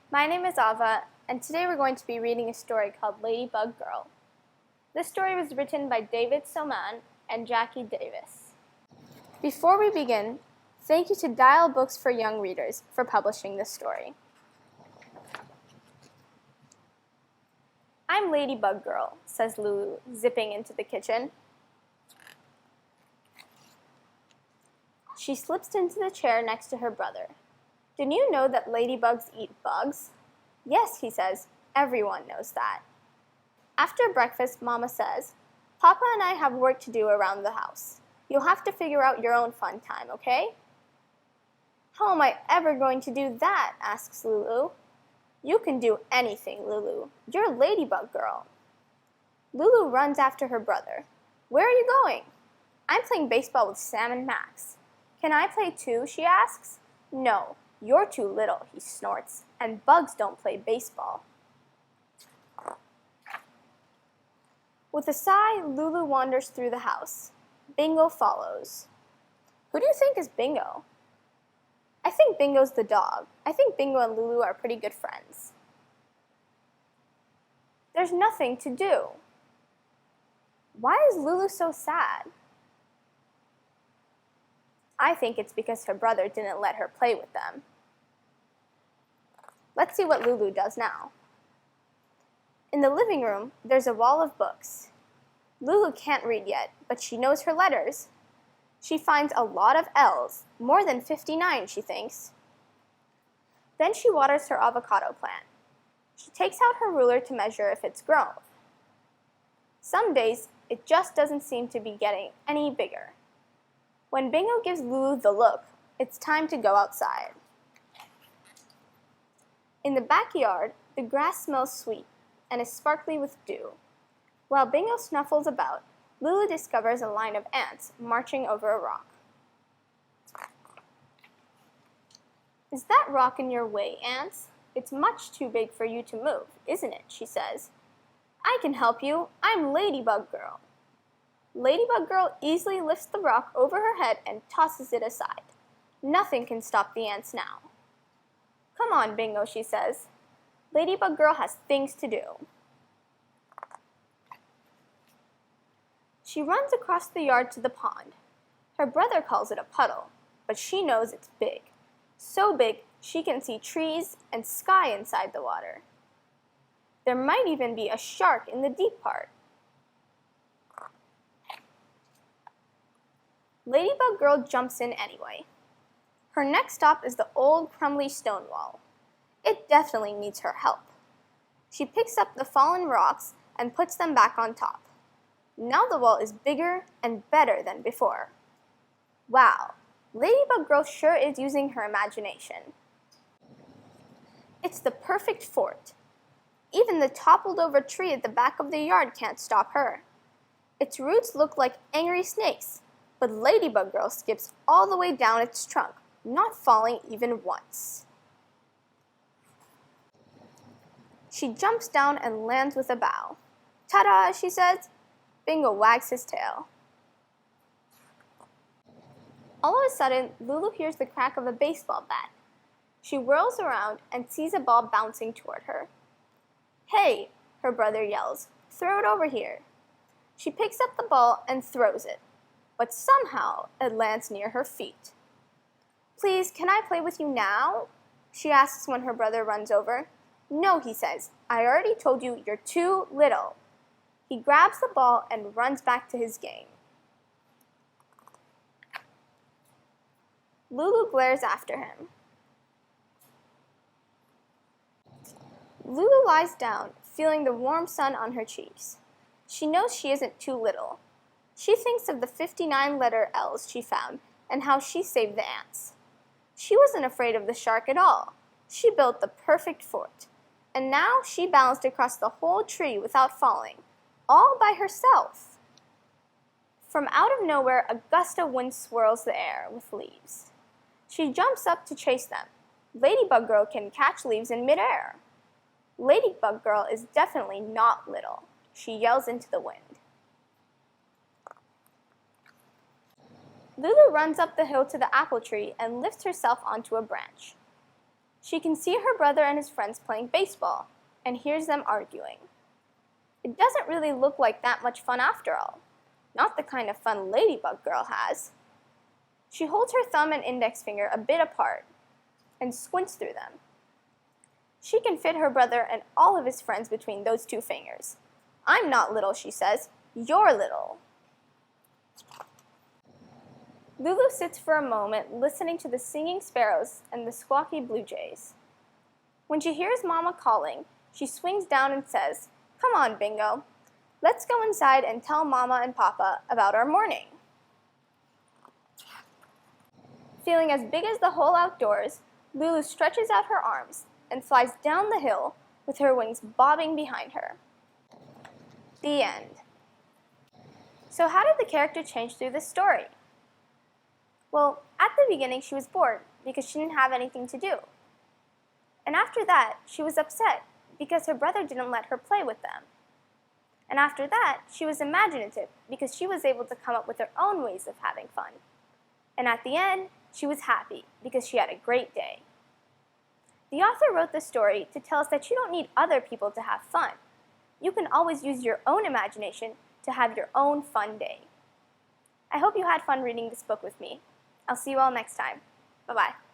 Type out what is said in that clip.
My name is Ava, and today we're going to be reading a story called Ladybug Girl. This story was written by David Silman and Jackie Davis. Before we begin, thank you to Dial Books for Young Readers for publishing this story. "I'm Ladybug Girl," says Lulu, zipping into the kitchen. She slips into the chair next to her brother. "Did you know that ladybugs eat bugs?" "Yes," he says, "everyone knows that." After breakfast, Mama says, "Papa and I have work to do around the house. You'll have to figure out your own fun time, okay?" "How am I ever going to do that?" asks Lulu. "You can do anything, Lulu. You're Ladybug Girl." Lulu runs after her brother. "Where are you going?" "I'm playing baseball with Sam and Max." "Can I play too?" she asks. "No. You're too little," he snorts, "and bugs don't play baseball." With a sigh, Lulu wanders through the house. Bingo follows. "Who do you think is Bingo?" "I think Bingo's the dog. I think Bingo and Lulu are pretty good friends." "There's nothing to do." "Why is Lulu so sad?" "I think it's because her brother didn't let her play with them." Let's see what Lulu does now. In the living room, there's a wall of books. Lulu can't read yet, but she knows her letters. She finds a lot of L's, more than 59, she thinks. Then she waters her avocado plant. She takes out her ruler to measure if it's grown. Some days, it just doesn't seem to be getting any bigger. When Bingo gives Lulu the look, it's time to go outside. In the backyard, the grass smells sweet and is sparkly with dew. While Bingo snuffles about, Lulu discovers a line of ants marching over a rock. "Is that rock in your way, ants? It's much too big for you to move, isn't it?" she says. "I can help you. I'm Ladybug Girl." Ladybug Girl easily lifts the rock over her head and tosses it aside. Nothing can stop the ants now. "Come on, Bingo," she says. "Ladybug Girl has things to do." She runs across the yard to the pond. Her brother calls it a puddle, but she knows it's big. So big she can see trees and sky inside the water. There might even be a shark in the deep part. Ladybug Girl jumps in anyway. Her next stop is the old crumbly stone wall. It definitely needs her help. She picks up the fallen rocks and puts them back on top. Now the wall is bigger and better than before. Wow, Ladybug Girl sure is using her imagination. It's the perfect fort. Even the toppled over tree at the back of the yard can't stop her. Its roots look like angry snakes, but Ladybug Girl skips all the way down its trunk, not falling even once. She jumps down and lands with a bow. "Ta-da," she says. Bingo wags his tail. All of a sudden, Lulu hears the crack of a baseball bat. She whirls around and sees a ball bouncing toward her. "Hey," her brother yells, "throw it over here." She picks up the ball and throws it, but somehow it lands near her feet. "Please, can I play with you now?" she asks when her brother runs over. "No," he says, "I already told you you're too little." He grabs the ball and runs back to his game. Lulu glares after him. Lulu lies down, feeling the warm sun on her cheeks. She knows she isn't too little. She thinks of the 59 letter L's she found and how she saved the ants. She wasn't afraid of the shark at all. She built the perfect fort. And now she balanced across the whole tree without falling, all by herself. From out of nowhere, a gust of wind swirls the air with leaves. She jumps up to chase them. Ladybug Girl can catch leaves in midair. Ladybug Girl is definitely not little. She yells into the wind. Lulu runs up the hill to the apple tree and lifts herself onto a branch. She can see her brother and his friends playing baseball and hears them arguing. It doesn't really look like that much fun after all. Not the kind of fun Ladybug Girl has. She holds her thumb and index finger a bit apart and squints through them. She can fit her brother and all of his friends between those two fingers. I'm not little, she says. You're little. Lulu sits for a moment listening to the singing sparrows and the squawky blue jays. When she hears Mama calling, she swings down and says, "Come on, Bingo. Let's go inside and tell Mama and Papa about our morning." Feeling as big as the whole outdoors, Lulu stretches out her arms and flies down the hill with her wings bobbing behind her. The end. So how did the character change through this story? Well, at the beginning she was bored because she didn't have anything to do. And after that, she was upset because her brother didn't let her play with them. And after that, she was imaginative because she was able to come up with her own ways of having fun. And at the end, she was happy because she had a great day. The author wrote this story to tell us that you don't need other people to have fun. You can always use your own imagination to have your own fun day. I hope you had fun reading this book with me. I'll see you all next time. Bye-bye.